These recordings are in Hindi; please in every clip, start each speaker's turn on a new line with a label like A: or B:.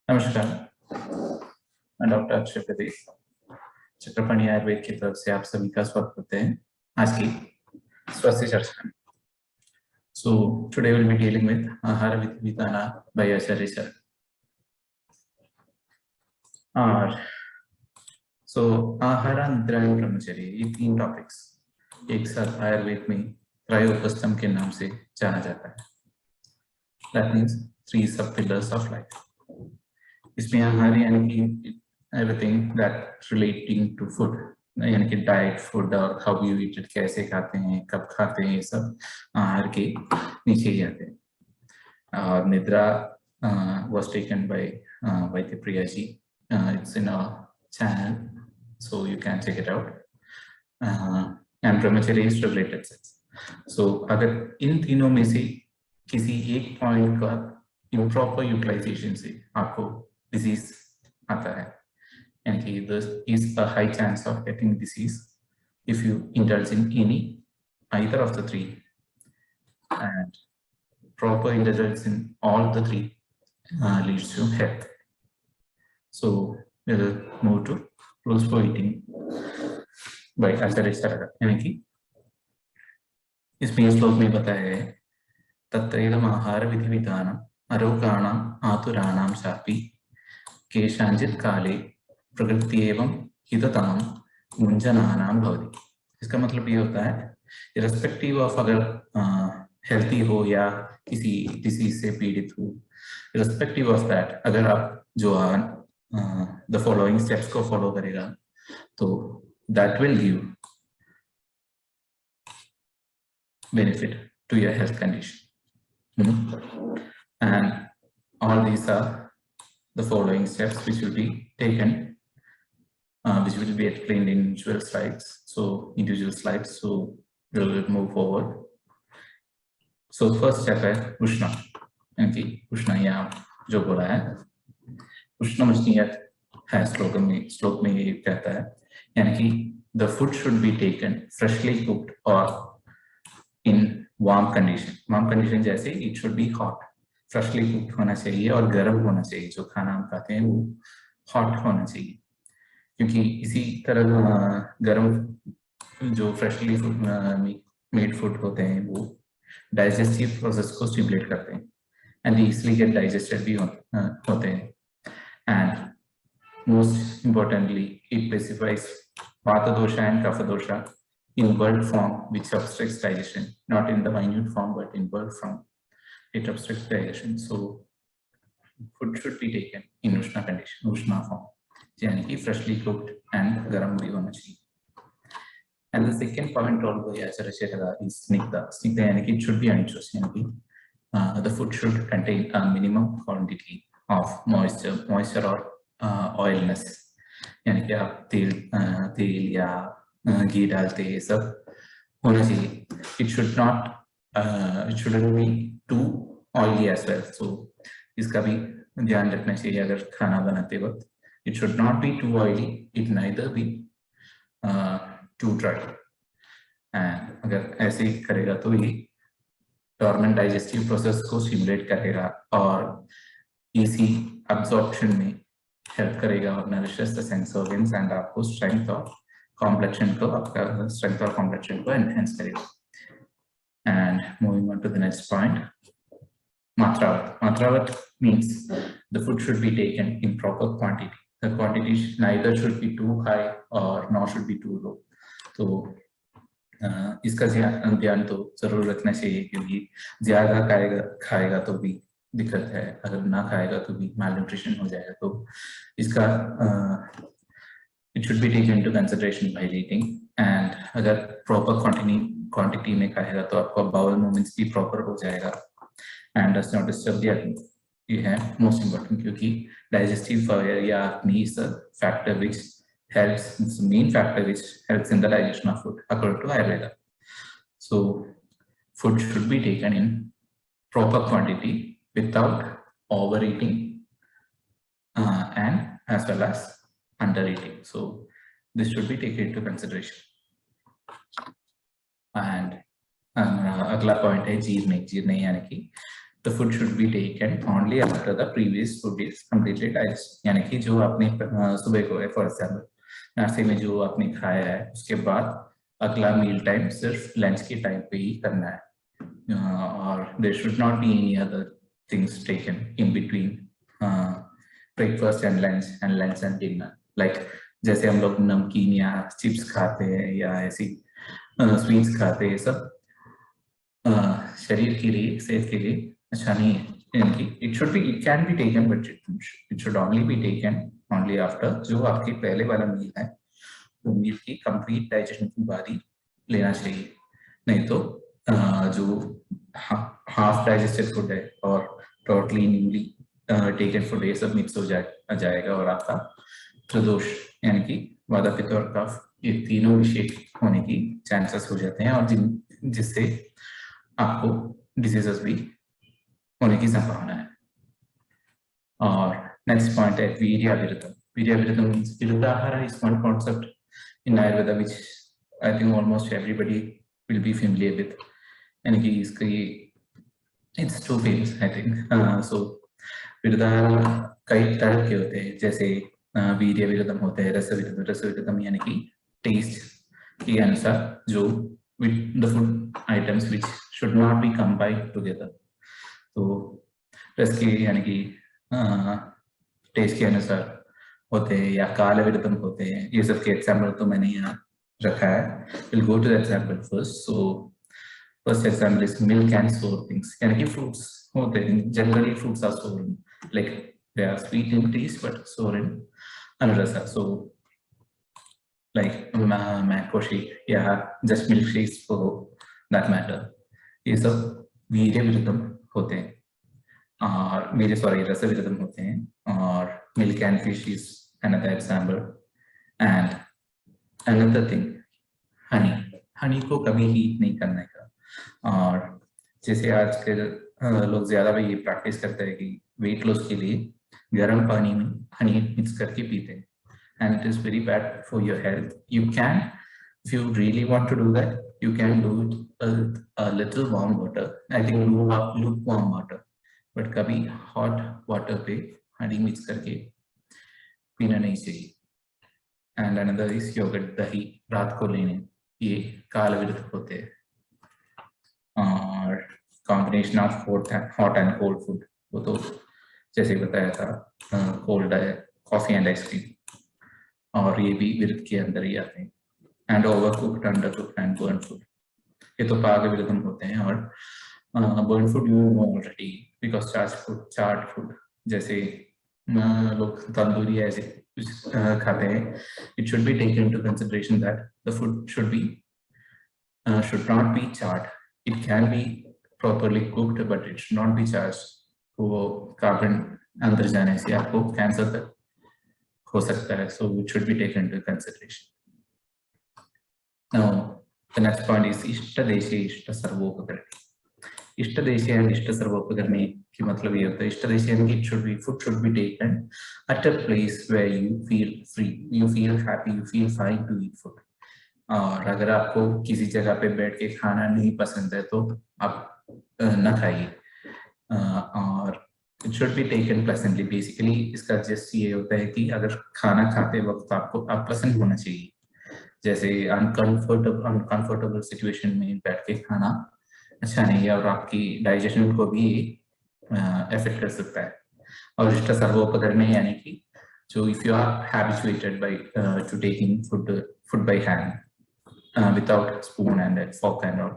A: नमस्कार, मैं डॉक्टर अक्षय प्रदेश चक्रपाणी आयुर्वेद की तरफ से आप सभी का स्वागत करते हैं आज की स्वास्थ्य चर्चा में। So today we'll be dealing with आहार विधि विधाना by आचार्य सर। और आहार निद्रा और ब्रह्मचर्य ये तीन टॉपिक्स एक साथ आयुर्वेद में त्रयोपस्थम के नाम से जाना जाता है। That means 3 सब pillars of life. इसमें आहार यानी कि everything that relating to food, यानी कि डाइट, फूड और हाउ यू ईट इट, कैसे खाते हैं, कब खाते हैं, ये सब आहार के नीचे ही आते हैं। और निद्रा was taken by Vaidya ji. It's in our channel, so you can check it out. And ब्रह्मचर्य is regulated sex. So अगर इन तीनों में से किसी एक पॉइंट का improper utilization से आपको disease आता है, and there is a high chance of getting disease if you indulge in either of the three, and proper indulgence in all the three leads to health. So we will move to rules for eating by Acharya Charaka, यानी कि इसमें श्लोक में बताया है तत्रैदम आहार विधि विधानम अरोगाणाम आतुराणाम शापि केशांचित काले प्रकृति एवं हिततमं मुंजनानां भवति। इसका मतलब ये होता है इरेस्पेक्टिव ऑफ अगर हेल्थी हो या किसी डिसीज से पीड़ित हो, इरेस्पेक्टिव ऑफ दैट अगर आप जो द फॉलोइंग स्टेप्स को फॉलो करेगा तो that will give benefit to your health condition. And all these are the following steps which will be taken, which will be explained in individual slides. So we will move forward. So first step है उष्ण, यानी उष्ण यहाँ जो बोला है उष्णमस्नीयत है श्लोक में ये कहता है, यानी कि the food should be taken freshly cooked or in warm condition. Warm condition जैसे it should be hot. Freshly cooked होना चाहिए और गर्म होना चाहिए। जो खाना हम खाते हैं वो हॉट होना चाहिए, क्योंकि इसी तरह गर्म जो फ्रेशली मेड फूड होते हैं वो डाइजेस्टिव प्रोसेस को स्टिमुलेट करते हैं एंड इसलिए गेट डाइजेस्टेड भी होते हैं। And most importantly it specifies वात दोषा एंड कफ दोषा in bulk form which obstructs digestion, not in the minute form but in bulk form. It obstructs digestion, so food should be taken in ushna condition, ushna form, यानी कि freshly cooked and garam भी होना चाहिए। And the second point also Acharya Charka is Snigdha. Snigdha यानी कि it should be unchosed, यानी कि the food should contain a minimum quantity of moisture or oiliness, यानी कि आप तेल या घी डालते ये सब होना चाहिए। It should not it shouldn't be too oily as well, so इसका भी ध्यान रखना चाहिए अगर खाना बनाते वक्त। It should not be too oily, it neither be too dry, and अगर ऐसे ही करेगा तो ये डोरमेंट डाइजेस्टिव प्रोसेस को स्टिमुलेट करेगा और इसी अब्जॉर्प्शन में हेल्प करेगा और nourishes the sense organs and आपको स्ट्रेंथ और कॉम्प्लेक्शन को एनहांस करेगा। And moving on to the next point, Matravat. Matravat means the food should be taken in proper quantity. The quantity neither should be too high or nor should be too low. तो इसका ध्यान तो जरूर रखना चाहिए, क्योंकि ज्यादा खाएगा तो भी दिक्कत है, अगर ना खाएगा तो भी malnutrition हो जाएगा। तो इसका it should be taken into consideration while eating, and अगर proper क्वांटिटी में खाएगा तो आपका बाउल मूवमेंट्स भी प्रॉपर हो जाएगा and does not disturb the agni. ये है मोस्ट इम्पोर्टेंट, क्योंकि डाइजेस्टिव फायर या agni is the factor which helps, it's the main factor which helps in the digestion of food according to Ayurveda. So food should be taken in proper quantity without overeating and as well as undereating. So this should be taken into consideration. And अगला पॉइंट है जीर्ण यानी कि the food should be taken only after the previous food is completely digested. यानी कि जो आपने सुबह को है फॉर एग्जाम्पल नाश्ते में जो आपने खाया है उसके बाद अगला मील टाइम सिर्फ लंच के टाइम पे ही करना है और there should not be any other things taken in between breakfast and lunch and dinner like जैसे हम लोग नमकीन या चिप्स खाते हैं या ऐसी स्वीट्स खाते हैं सब शरीर के लिए सेहत के लिए अच्छा नहीं है यानी it can be taken but it should only be taken only after जो आपके पहले वाला मील है वो मील की कंप्लीट डाइजेशन के बाद ही लेना चाहिए नहीं तो जो हाफ डाइजेस्टेड फूड है और टोटली न्यूली टेकन फूड ये सब मिक्स हो जाएगा और आपका प्रदोष यानी कि वादा पित्त और कफ ये तीनों विषय होने की चांसेस हो जाते हैं और जिससे आपको डिजीजेस भी होने की संभावना है। और नेक्स्ट पॉइंट है वीर्याविरतम। वीर्याविरतम means विरुद्धाहार is one concept in Ayurveda which I think almost everybody will be familiar with यानी कि इसकी it's too famous I think so विरुद्धाहार कई तरह के होते हैं जैसे वीर्याविरतम होते हैं रसविरतम यानी कि टेस्ट के अनुसार जो with the food items which should not be combined together तो रस के यानी कि टेस्ट के अनुसार होते हैं या कालविरतम होते हैं ये सब के एग्जाम्पल तो मैंने यहाँ रखा है we'll go to the example first so first example is milk and sour things यानी कि fruits होते हैं generally fruits are sour like they are sweet in taste but sour in anurasa so like mango shake या just milk shakes for that matter ये सब वीर्याविरतम होते हैं और रसविरतम होते हैं और milk and fish is another example and another thing honey को कभी हीट नहीं करने का और जैसे आजकल लोग ज्यादा भी ये प्रैक्टिस करते हैं कि वेट लॉस के लिए गर्म पानी में हनी मिक्स करके पीते हैं and it is very bad for your health. You can, if you really want to do that, you can do it a little warm water. I think lukewarm water. But कभी hot water पे honey mix करके पीना नहीं चाहिए. And another is yogurt दही रात को लेने ये कालविरत होते हैं. और combination of hot and cold food वो तो जैसे बताया था cold coffee and ice cream. और ये भी विरत के अंदर ही आते हैं and over cooked under cooked and burn food ये तो पाक विरतम होते हैं और burn food you know already because chart food जैसे लोग तंदूरी ऐसे खाते हैं it should be taken into consideration that the food should not B chart it can be properly cooked but it should not B charge वो कार्बन अंदर जाने से आपको कैंसर तक हो सकता है so it should be taken into consideration. Now the next point is इष्ट देशे इष्ट सर्वोपकरणे। इष्ट देशे and इष्ट सर्वोपकरणे की मतलब ये होता है इष्ट देशे यानी कि food should be taken at a place where you feel free, you feel happy, you feel fine to eat food. और अगर आपको किसी जगह पे बैठ के खाना नहीं पसंद है तो आप न खाइए और it should be taken pleasantly. Basically इसका जस्ट ये होता है कि अगर खाना खाते वक्त आपको पसंद होना चाहिए जैसे अनकंफर्टेबल सिचुएशन में बैठ के खाना अच्छा नहीं है और आपकी डाइजेशन को भी इफेक्ट कर सकता है और इष्ट सर्वोपकरणे यानी कि जो if you are habituated by to taking food by hand without spoon and fork and all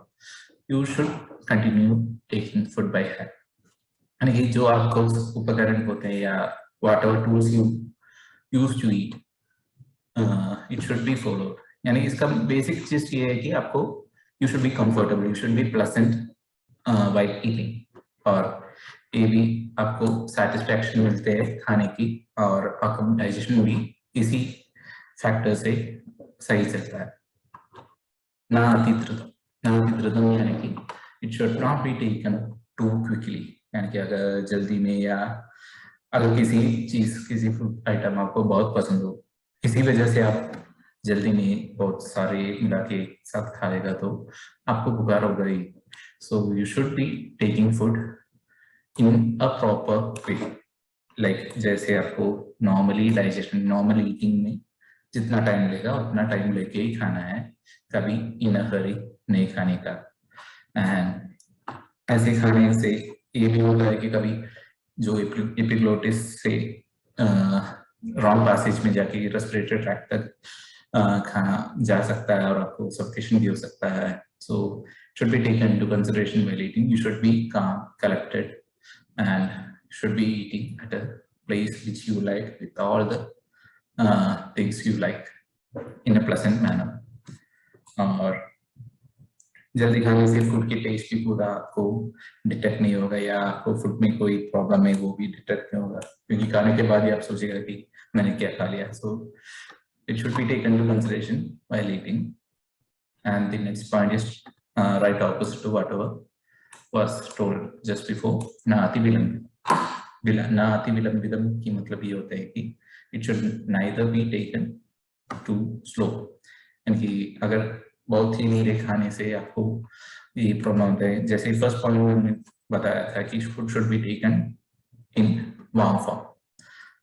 A: you should continue taking food by hand यानी कि जो आपको उपकरण होते हैं या whatever tools you use to eat it should be followed यानी इसका बेसिक चीज ये है कि आपको you should be comfortable, you should be pleasant while eating और ये भी आपको satisfaction मिलते हैं खाने की और आपका डाइजेशन भी इसी फैक्टर से सही चलता है। ना अतिद्रुतम यानी कि it should not be taken too quickly यानी कि अगर जल्दी में या अगर किसी फूड आइटम आपको बहुत पसंद हो किसी वजह से आप जल्दी में बहुत सारे मिला के साथ खाएगा तो आपको बुखार होगा ही so you should be taking food in a proper way. Like जैसे आपको नॉर्मली डाइजेशन नॉर्मल ईटिंग में जितना टाइम लेगा उतना टाइम लेके ही खाना है, कभी इन अ हरी नहीं खाने का। एंड ऐसे खाने से ये भी होता है कि कभी जो एपिग्लोटिस से रॉन्ग पैसेज में जाके रेस्पिरेटरी ट्रैक्ट तक खाना जा सकता है और आपको सफोकेशन भी हो सकता है। सो should be taken into consideration while eating. You should be calm, collected, and should be eating at a place which you like with all the things you like in a pleasant manner. और जल्दी खाने से फूड की टेस्ट भी पूरा आपको डिटेक्ट नहीं होगा, या आपको फूड में कोई प्रॉब्लम है वो भी डिटेक्ट नहीं होगा, क्योंकि खाने के बाद ही आप सोचेगा कि मैंने क्या खा लिया। सो it should be taken into consideration while eating. And the next point is right opposite to whatever was told just before, नाति विलंबितम की मतलब ये होता है कि it should neither be taken too slow, यानी कि अगर बहुत ही धीरे खाने से आपको ये प्रॉब्लम होता है। जैसे फर्स्ट पॉइंट में मैंने बताया था कि food should be taken in warm form.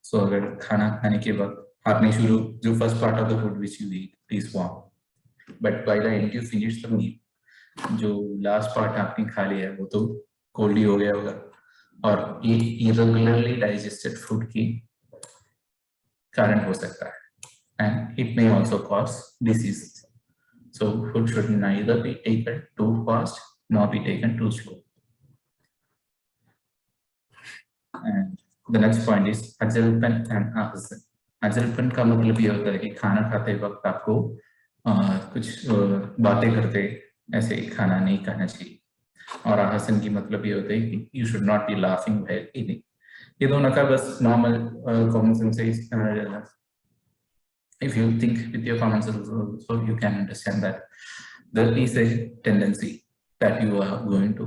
A: So अगर खाना खाने के बाद आपने जो first part of the food which you eat is warm, but by the end you finish the meal, जो लास्ट पार्ट आपने खा लिया है वो तो कोल्ड ही हो गया होगा, और ये इरेगुलरली डाइजेस्टेड फूड की कारण हो सकता है, and it may also cause diseases. So food should neither be taken too fast nor be taken too slow. And the next point is अजलपन and आहसन। अजलपन का मतलब ये होता है कि खाना खाते वक्त आपको कुछ बातें करते ऐसे खाना नहीं खाना चाहिए, और आहसन की मतलब ये होता है कि you should not be laughing while eating। ये दोनों का बस नॉर्मल कॉमन सेंस से if you think with your common sense also, you can understand that there is a tendency that you are going to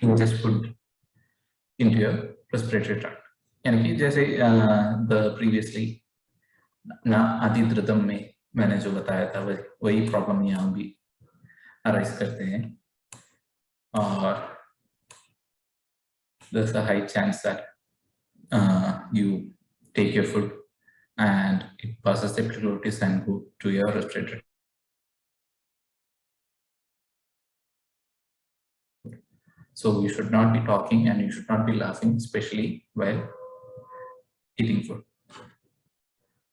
A: ingest food into your respiratory tract। यानी कि जैसे the previously ना आदिद्रतम में मैंने जो बताया था वही प्रॉब्लम यहाँ भी अराइज करते हैं, और there's a high chance that you take your food and it passes the epiglottis and go to your respiratory. So you should not be talking and you should not be laughing, especially while eating food.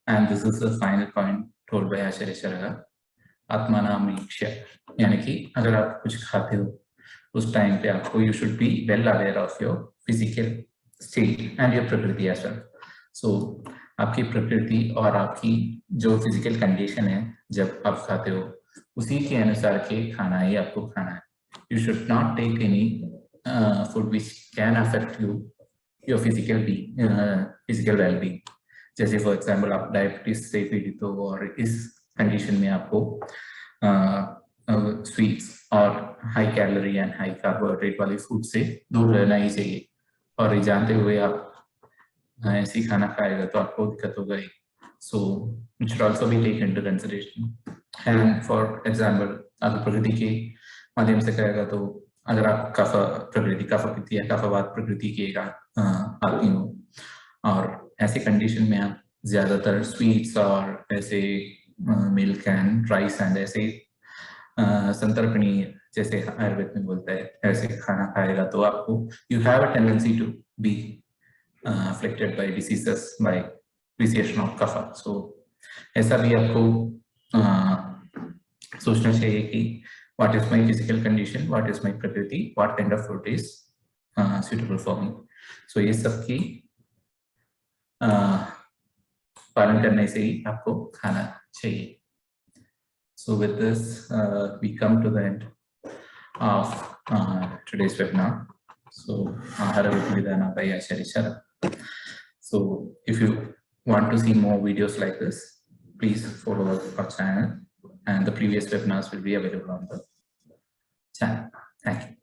A: And this is the final point told by Acharya Charaka, Atmanam Iksha, यानी कि अगर आप कुछ खाते हो उस टाइम पे आपको you should be well aware of your physical state and your प्रकृति as well. So आपकी प्रकृति और आपकी जो फिजिकल कंडीशन है जब आप खाते हो उसी के अनुसार के खाना ही आपको खाना है। You should not take any food which can affect your physical wellbeing. जैसे फॉर एग्जांपल आप डायबिटीज से पीड़ित हो और इस कंडीशन में आपको स्वीट्स और high calorie and high carbohydrate वाले फूड से दूर रहना ही चाहिए, और ये जानते हुए आप ऐसी खाना खाएगा तो आपको दिक्कत होगा ही। So it should also be taken into consideration. And for example अगर प्रकृति के माध्यम से कहेगा तो अगर आप कफपित्त या कफवात प्रकृति के आदमी हो और ऐसे कंडीशन में आप ज्यादातर स्वीट्स और ऐसे मिल्क एंड राइस एंड ऐसे संतर्पणी जैसे आयुर्वेद में बोलता है ऐसे खाना खाएगा तो आपको you have a tendency to be afflicted by diseases by appreciation of kapha। So ऐसा भी आपको सोचना चाहिए कि what is my physical condition, what is my prakriti, what kind of food is suitable for me। So ये सब की पालन करने से ही आपको खाना चाहिए। So with this we come to the end of today's webinar। So Ahara Vidana by Acharya Charaka। So if you want to see more videos like this, please follow our channel, and the previous webinars will be available on the channel. Thank you.